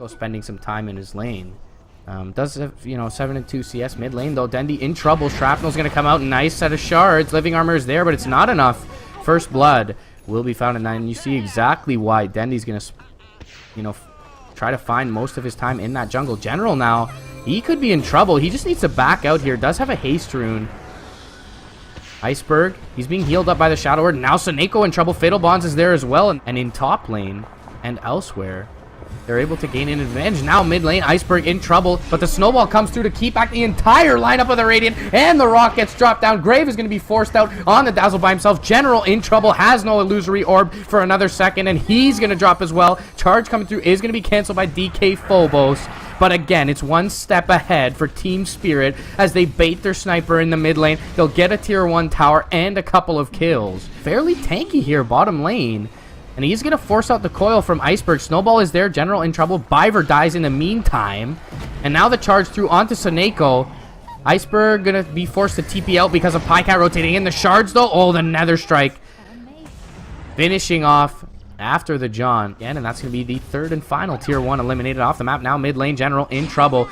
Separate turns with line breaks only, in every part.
Spending some time in his lane. Does have, 7-2 CS mid lane though. Dendy in trouble. Shrapnel's gonna come out. Nice set of shards. Living armor is there, but it's not enough. First blood will be found at 9. And you see exactly why Dendy's gonna, try to find most of his time in that jungle. General now, he could be in trouble. He just needs to back out here. Does have a haste rune. Iceberg, he's being healed up by the Shadow Word. Now Soneko in trouble. Fatal Bonds is there as well. And in top lane and elsewhere, they're able to gain an advantage. Now mid lane, Iceberg in trouble, but the snowball comes through to keep back the entire lineup of the Radiant, and the rock gets dropped down. Grave is going to be forced out on the Dazzle by himself. General in trouble, has no illusory orb for another second, and he's going to drop as well. Charge coming through is going to be canceled by DK Phobos. But again, it's one step ahead for Team Spirit as they bait their sniper in the mid lane. They'll get a tier 1 tower and a couple of kills. Fairly tanky here, bottom lane. And he's going to force out the coil from Iceberg. Snowball is there. General in trouble. Biver dies in the meantime. And now the charge through onto Soneko. Iceberg going to be forced to TP out because of Pycat rotating in. The shards, though. Oh, the Nether Strike. Finishing off after the John. Again, and that's going to be the third and final tier 1 eliminated off the map. Now mid lane, General in trouble.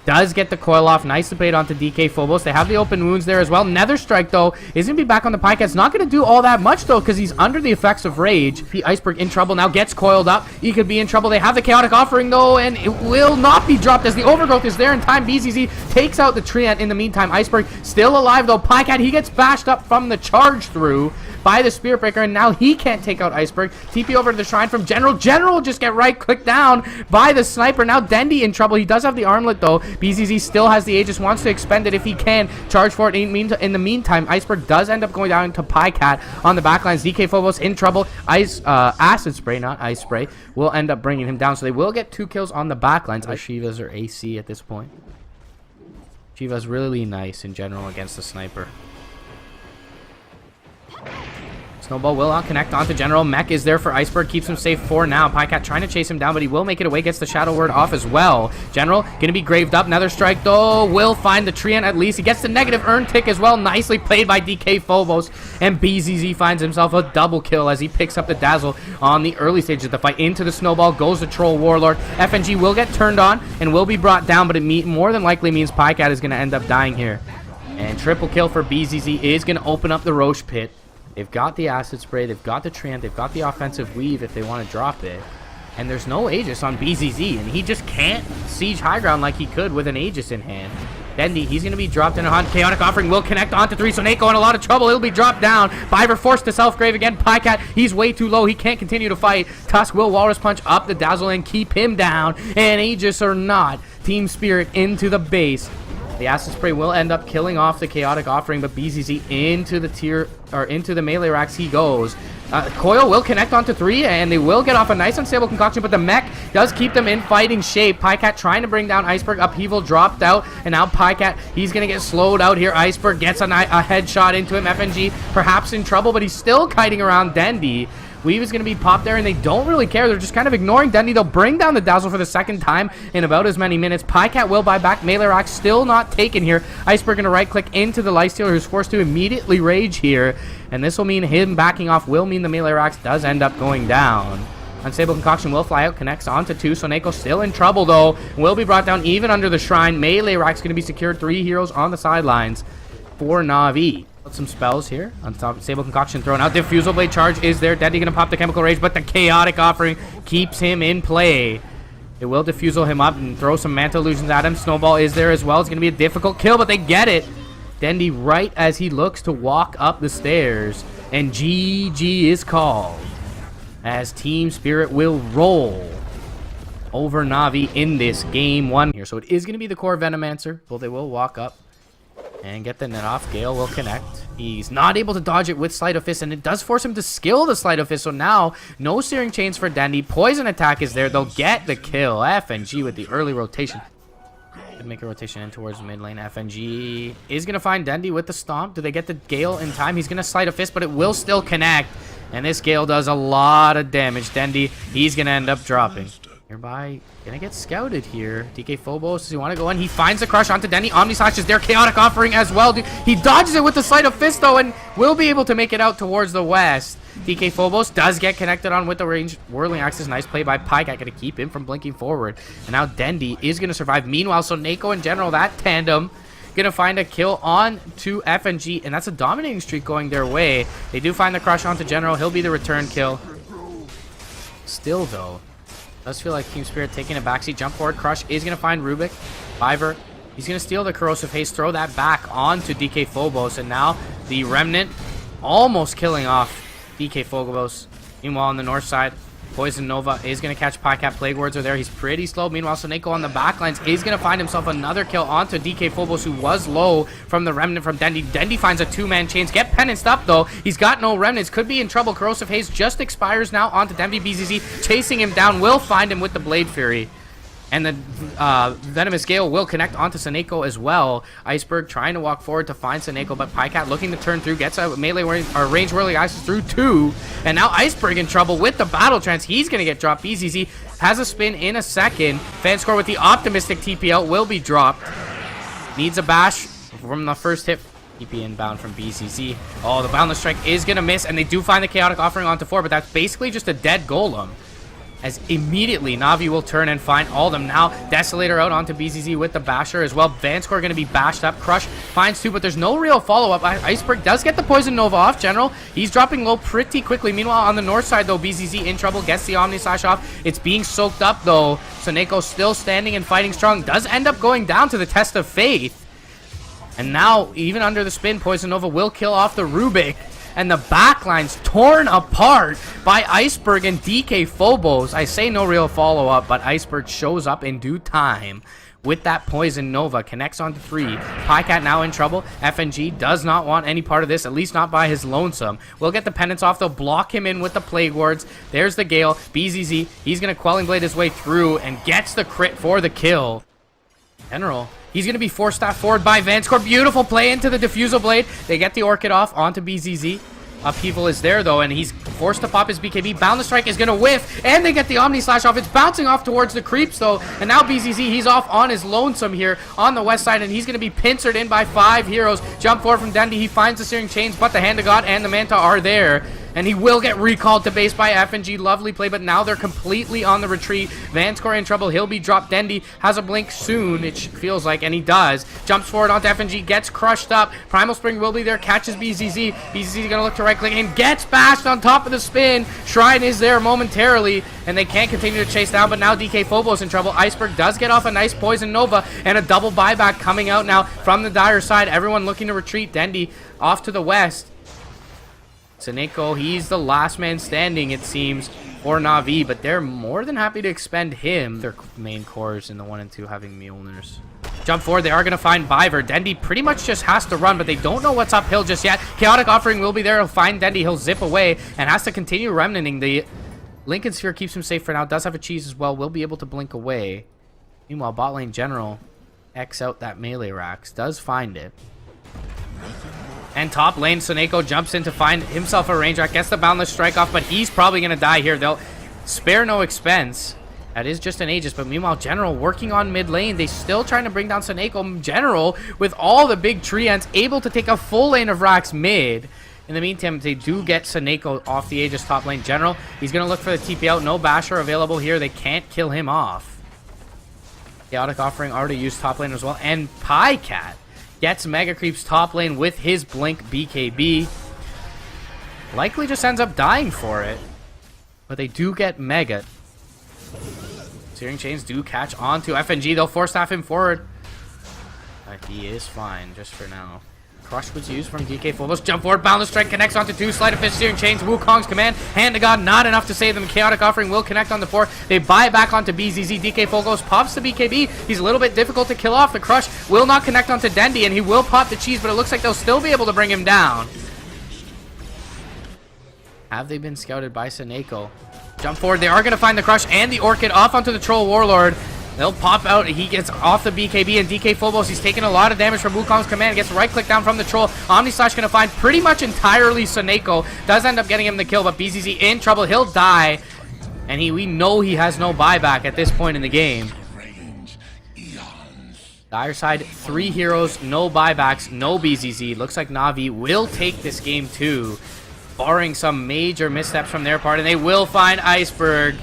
Does get the coil off. Nice debate onto DK Phobos. They have the open wounds there as well. Nether Strike, though, is going to be back on the Pycat. It's not going to do all that much, though, because he's under the effects of Rage. The Iceberg in trouble now. Gets coiled up. He could be in trouble. They have the Chaotic Offering, though, and it will not be dropped as the Overgrowth is there in time. BZZ takes out the Treant in the meantime. Iceberg still alive, though. Pycat, he gets bashed up from the charge through by the Spirit Breaker, and now he can't take out Iceberg. TP over to the Shrine from General. General just get right-clicked down by the Sniper. Now Dendy in trouble. He does have the Armlet, though. BZZ still has the Aegis, wants to expend it if he can. Charge for it in the meantime. Iceberg does end up going down to Pycat on the backlines. DK Phobos in trouble. Acid Spray, not Ice Spray, will end up bringing him down. So they will get 2 kills on the backlines. Shivas or AC at this point. Shiva's really nice in general against the Sniper. Snowball will not connect onto General. Mech is there for Iceberg. Keeps him safe for now. Pycat trying to chase him down, but he will make it away. Gets the Shadow Word off as well. General going to be graved up. Nether Strike, though, will find the Treant at least. He gets the negative Earn Tick as well. Nicely played by DK Phobos. And BZZ finds himself a double kill as he picks up the Dazzle on the early stages of the fight. Into the Snowball goes the Troll Warlord. FNG will get turned on and will be brought down, but it more than likely means Pycat is going to end up dying here. And triple kill for BZZ is going to open up the Roche Pit. They've got the Acid Spray, they've got the Treant, they've got the Offensive Weave if they want to drop it. And there's no Aegis on BZZ, and he just can't siege high ground like he could with an Aegis in hand. Dendy, he's going to be dropped in a hunt. Chaotic Offering will connect onto 3. Soneko in a lot of trouble. He'll be dropped down. Biver forced to self-grave again. Pycat, he's way too low. He can't continue to fight. Tusk will Walrus Punch up the Dazzle and keep him down. And Aegis or not, Team Spirit into the base. The Acid Spray will end up killing off the Chaotic Offering, but BZZ into the melee racks he goes. Coil will connect onto 3, and they will get off a nice unstable concoction, but the mech does keep them in fighting shape. Pycat trying to bring down Iceberg. Upheaval dropped out, and now Pycat, he's going to get slowed out here. Iceberg gets a headshot into him. FNG perhaps in trouble, but he's still kiting around Dendy. Weave is going to be popped there, and they don't really care. They're just kind of ignoring Dendy. They'll bring down the Dazzle for the second time in about as many minutes. Pycat will buy back. Melee Rack still not taken here. Iceberg going to right-click into the Lifestealer, who's forced to immediately rage here. And this will mean him backing off, will mean the Melee Racks does end up going down. Unstable Concoction will fly out, connects onto 2. Soneko still in trouble, though. Will be brought down even under the Shrine. Melee Rack's going to be secured. 3 heroes on the sidelines for NAVI. Some spells here. Unstable Concoction thrown out. Diffusal Blade charge is there. Dendy gonna pop the Chemical Rage, but the Chaotic Offering keeps him in play. It will diffusal him up and throw some Manta Illusions at him. Snowball is there as well. It's gonna be a difficult kill, but they get it. Dendy right as he looks to walk up the stairs. And GG is called as Team Spirit will roll over NAVI in this game 1 here. So it is gonna be the core Venomancer. Well, they will walk up and get the net off. Gale will connect. He's not able to dodge it with Sleight of Fist, and it does force him to skill the Sleight of Fist. So now, no Searing Chains for Dendy. Poison attack is there. They'll get the kill. FNG with the early rotation. Could make a rotation in towards mid lane. FNG is going to find Dendy with the Stomp. Do they get the Gale in time? He's going to Sleight of Fist, but it will still connect. And this Gale does a lot of damage. Dendy, he's going to end up dropping. Nearby, gonna get scouted here. DK Phobos, does he want to go in? He finds the crush onto Denny. Omni Slash is there. Chaotic Offering as well. He dodges it with the Sleight of Fist, though, and will be able to make it out towards the west. DK Phobos does get connected on with the range. Whirling Axis, nice play by Pycat. Gonna keep him from blinking forward. And now Dendy is gonna survive. Meanwhile, Soneko in general, that tandem, gonna find a kill on to FNG, and that's a dominating streak going their way. They do find the crush onto General. He'll be the return kill. Still, though, does feel like Team Spirit taking a backseat. Jump forward. Crush is going to find Rubik. Fiver. He's going to steal the Corrosive Haste. Throw that back onto DK Phobos. And now the Remnant almost killing off DK Phobos. Meanwhile, on the north side, Poison Nova is going to catch Pycat. Plague Wards are there. He's pretty slow. Meanwhile, Soneko on the backlines is going to find himself another kill onto DK Phobos, who was low from the Remnant from Dendy. Dendy finds a two-man chains. Get penanced up, though. He's got no Remnants. Could be in trouble. Corrosive Haze just expires now onto Denby. BZZ chasing him down. Will find him with the Blade Fury. And the Venomous Gale will connect onto Soneko as well. Iceberg trying to walk forward to find Soneko, but Pycat looking to turn through. Gets a melee range whirling axis through 2. And now Iceberg in trouble with the Battle Trance. He's going to get dropped. BZZ has a spin in a second. Fanscore with the optimistic TP out will be dropped. Needs a bash from the first hit. TP inbound from BZZ. Oh, the Boundless Strike is going to miss, and they do find the Chaotic Offering onto 4, but that's basically just a dead Golem. As immediately Navi will turn and find all of them. Now Desolator out onto BZZ with the Basher as well. Vanscore going to be bashed up. Crush finds 2, but there's no real follow-up. Iceberg does get the Poison Nova off. General, he's dropping low pretty quickly. Meanwhile, on the north side, though, BZZ in trouble. Gets the Omni Slash off. It's being soaked up, though. Soneko still standing and fighting strong. Does end up going down to the Test of Faith. And now, even under the spin, Poison Nova will kill off the Rubik. And the backline's torn apart by Iceberg and DK Phobos. I say no real follow-up, but Iceberg shows up in due time with that Poison Nova. Connects onto 3. Pycat now in trouble. FNG does not want any part of this, at least not by his lonesome. We'll get the penance off. They'll block him in with the Plague Wards. There's the Gale. BZZ, he's going to Quelling Blade his way through and gets the crit for the kill. General, he's going to be forced staff forward by Vanscore. Beautiful play into the Diffusal Blade. They get the Orchid off onto BZZ. Upheaval is there, though, and he's forced to pop his BKB. Boundless Strike is going to whiff, and they get the Omni Slash off. It's bouncing off towards the creeps, though, and now BZZ, he's off on his lonesome here on the west side, and he's going to be pincered in by 5 heroes. Jump forward from Dendy. He finds the Searing Chains, but the Hand of God and the Manta are there. And he will get recalled to base by FNG. Lovely play, but now they're completely on the retreat. Vanscore in trouble. He'll be dropped. Dendy has a blink soon, it feels like, and he does. Jumps forward onto FNG, gets crushed up. Primal Spring will be there, catches BZZ. BZZ going to look to right-click and gets bashed on top of the spin. Shrine is there momentarily, and they can't continue to chase down, but now DK Phobos in trouble. Iceberg does get off a nice Poison Nova, and a double buyback coming out now from the Dire side. Everyone looking to retreat. Dendy off to the west. Soneko, he's the last man standing, it seems, for Navi, but they're more than happy to expend him. Their main cores in the 1 and 2 having Mjolnirs. Jump forward, they are going to find Biver. Dendy pretty much just has to run, but they don't know what's uphill just yet. Chaotic Offering will be there. He'll find Dendy. He'll zip away and has to continue remnanting. The Lincoln Sphere keeps him safe for now. Does have a cheese as well. Will be able to blink away. Meanwhile, bot lane General X out that melee racks. Does find it. And top lane, Soneko jumps in to find himself a range rack. Gets the Boundless Strike off, but he's probably going to die here. They'll spare no expense. That is just an Aegis, but meanwhile, General working on mid lane. They still trying to bring down Soneko. General, with all the big tree ends, able to take a full lane of racks mid. In the meantime, they do get Soneko off the Aegis top lane. General, he's going to look for the TP out. No Basher available here. They can't kill him off. Chaotic Offering already used top lane as well. And Pycat gets Mega Creeps top lane with his Blink BKB. Likely just ends up dying for it. But they do get Mega. Searing Chains do catch onto FNG. They'll force staff him forward. But he is fine just for now. Crush was used from DK Phobos. Jump forward. Boundless Strike connects onto 2. Sleight of Fist, Searing Chains. Wukong's command. Hand to God, not enough to save them. Chaotic Offering will connect on the 4. They buy back onto BZZ. DK Phobos pops the BKB. He's a little bit difficult to kill off. The Crush will not connect onto Dendy, and he will pop the cheese, but it looks like they'll still be able to bring him down. Have they been scouted by Soneko? Jump forward. They are going to find the Crush and the Orchid off onto the Troll Warlord. They'll pop out. He gets off the BKB, and DK Phobos, he's taking a lot of damage from Wukong's command. Gets right click down from the Troll. Omni Slash going to find pretty much entirely Soneko. Does end up getting him the kill, but BZZ in trouble. He'll die. And we know he has no buyback at this point in the game. Dire side, 3 heroes, no buybacks, no BZZ. Looks like Navi will take this game too, barring some major missteps from their part, and they will find Iceberg.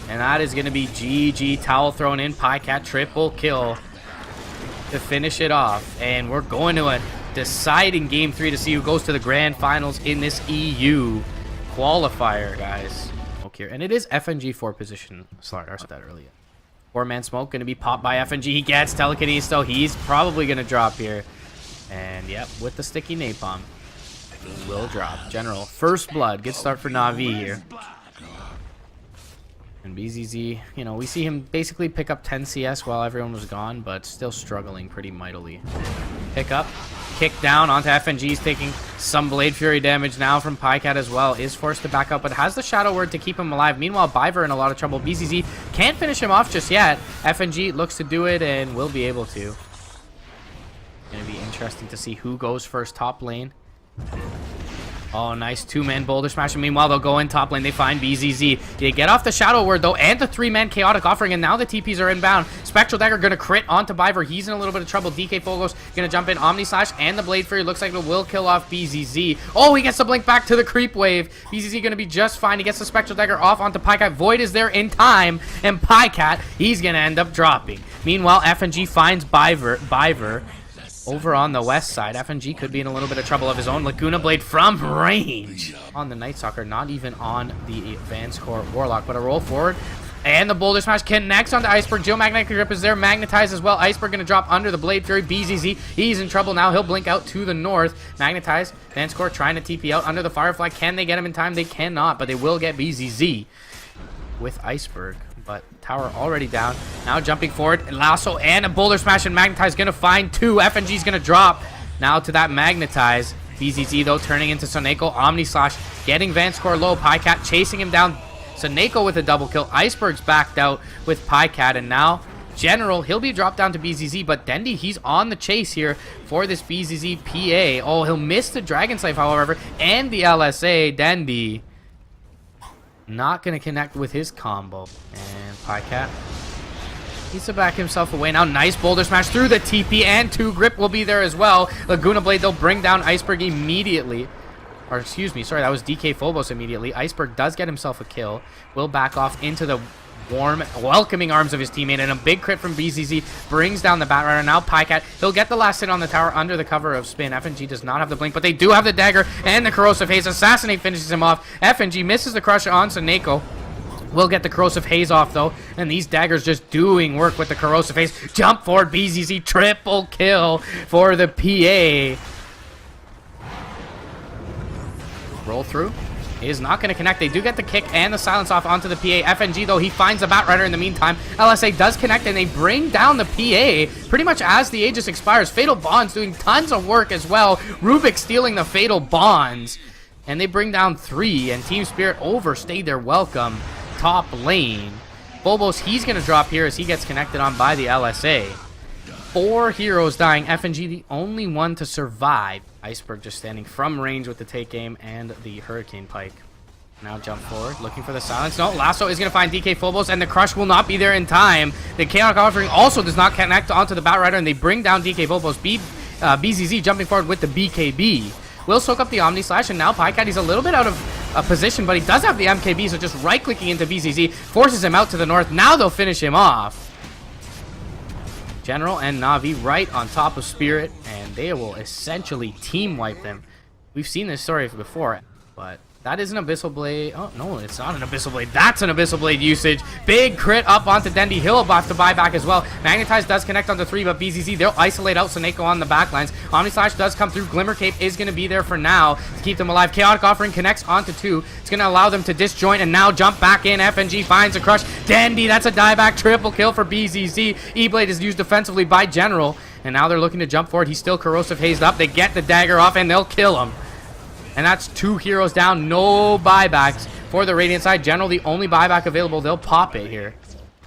And that is going to be GG. Towel thrown in. Pycat triple kill to finish it off. And we're going to a deciding game 3 to see who goes to the grand finals in this EU qualifier, guys. Okay, and it is FNG 4 position. Sorry, I said that earlier. 4-man smoke going to be popped by FNG. He gets telekinesis, so he's probably going to drop here. And yep, with the sticky napalm, will drop. General, first blood. Good start for Navi here. And BZZ, you know, we see him basically pick up 10 CS while everyone was gone, but still struggling pretty mightily. Pick up, kick down onto FNG. He's taking some Blade Fury damage now from Pycat as well. Is forced to back up, but has the Shadow Word to keep him alive. Meanwhile, Biver in a lot of trouble. BZZ can't finish him off just yet. FNG looks to do it and will be able to. Gonna be interesting to see who goes first top lane. Oh, nice 2-man boulder smash. And meanwhile, they'll go in top lane. They find BZZ. They get off the Shadow Word, though, and the 3-man Chaotic Offering, and now the TPs are inbound. Spectral Dagger going to crit onto Biver. He's in a little bit of trouble. DK Fogos going to jump in. Omni Slash and the Blade Fury. Looks like it will kill off BZZ. Oh, he gets the blink back to the creep wave. BZZ going to be just fine. He gets the Spectral Dagger off onto Pycat. Void is there in time, and Pycat, he's going to end up dropping. Meanwhile, FNG finds Biver. Over on the west side, FNG could be in a little bit of trouble of his own. Laguna Blade from range on the Night Stalker, not even on the Advanced Core Warlock, but a roll forward. And the Boulder Smash connects onto Iceberg. Geomagnetic Grip is there, magnetized as well. Iceberg going to drop under the Blade Fury. BZZ, he's in trouble now. He'll blink out to the north. Magnetize, Advanced Core trying to TP out under the Firefly. Can they get him in time? They cannot, but they will get BZZ with Iceberg. But tower already down. Now jumping forward. Lasso and a Boulder Smash, and Magnetize going to find 2. FNG's going to drop now to that Magnetize. BZZ, though, turning into Soneko. Omni Slash getting Vanscore low. Pycat chasing him down. Soneko with a double kill. Iceberg's backed out with Pycat. And now General, he'll be dropped down to BZZ. But Dendy, he's on the chase here for this BZZ PA. Oh, he'll miss the Dragon Slave, however, and the LSA. Dendy not going to connect with his combo. And Pycat needs to back himself away. Now, nice Boulder Smash through the TP, and 2 Grip will be there as well. Laguna Blade, they'll bring down Iceberg immediately. Or, excuse me, sorry, that was DK Phobos immediately. Iceberg does get himself a kill. Will back off into the warm, welcoming arms of his teammate, and a big crit from BZZ brings down the Batrider. Now Pycat, he'll get the last hit on the tower under the cover of spin. FNG does not have the blink, but they do have the dagger and the corrosive haze. Assassinate finishes him off. FNG misses the crush on Soneko. Will get the corrosive haze off though, and these daggers just doing work with the corrosive haze. Jump forward, BZZ, triple kill for the PA. Roll through is not going to connect. They do get the kick and the silence off onto the PA. FNG, though, he finds the Batrider in the meantime. LSA does connect, and they bring down the PA pretty much as the Aegis expires. Fatal Bonds doing tons of work as well. Rubik stealing the Fatal Bonds, and they bring down 3, and Team Spirit overstayed their welcome top lane. Bobos, he's going to drop here as he gets connected on by the LSA. 4 heroes dying. FNG, the only one to survive. Iceberg just standing from range with the take aim and the Hurricane Pike. Now jump forward, looking for the silence. No, Lasso is going to find DK Phobos, and the crush will not be there in time. The Chaotic Offering also does not connect onto the Batrider, and they bring down DK Phobos. BZZ jumping forward with the BKB. Will soak up the Omni Slash, and now Pycat, he's a little bit out of position, but he does have the MKB, so just right-clicking into BZZ forces him out to the north. Now they'll finish him off. General and Navi right on top of Spirit, and they will essentially team wipe them. We've seen this story before, but that is an Abyssal Blade. Oh, no, it's not an Abyssal Blade. That's an Abyssal Blade usage. Big crit up onto Dendy. He'll have to buy back as well. Magnetize does connect onto 3, but BZZ, they'll isolate out Soneko on the backlines. Omni Slash does come through. Glimmer Cape is going to be there for now to keep them alive. Chaotic Offering connects onto 2. It's going to allow them to disjoint and now jump back in. FNG finds a crush. Dendy, that's a dieback. Triple kill for BZZ. E-Blade is used defensively by General, and now they're looking to jump forward. He's still corrosive hazed up. They get the dagger off, and they'll kill him. And that's 2 heroes down. No buybacks for the Radiant side. General, the only buyback available. They'll pop it here.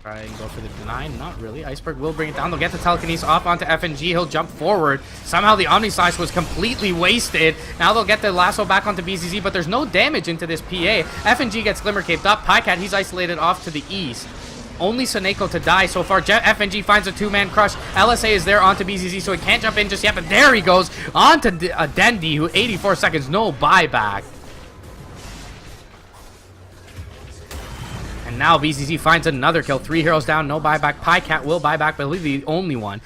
Try and go for the deny. Not really. Iceberg will bring it down. They'll get the telekinesis off onto FNG. He'll jump forward. Somehow the Omni Slash was completely wasted. Now they'll get the lasso back onto BZZ, but there's no damage into this PA. FNG gets Glimmer Caped up. Pycat, he's isolated off to the east. Only Soneko to die so far. FNG finds a two-man crush. LSA is there onto BZZ, so he can't jump in just yet, but there he goes onto Dendi, who 84 seconds, no buyback. And now BZZ finds another kill. 3 heroes down, no buyback. Pycat will buy back, but he'll be the only one.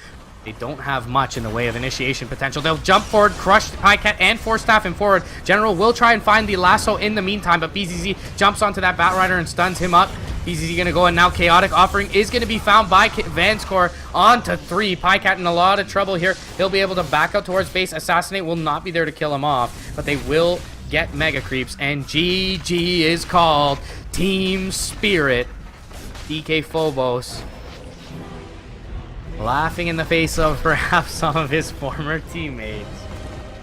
They don't have much in the way of initiation potential. They'll jump forward, crush Pycat, and force staff him forward. General will try and find the lasso in the meantime, but BZZ jumps onto that Batrider and stuns him up. BZZ gonna go, and now Chaotic Offering is gonna be found by Vanscore onto 3. Pycat in a lot of trouble here. He'll be able to back out towards base. Assassinate will not be there to kill him off, but they will get Mega Creeps, and GG is called. Team Spirit. DK Phobos laughing in the face of perhaps some of his former teammates.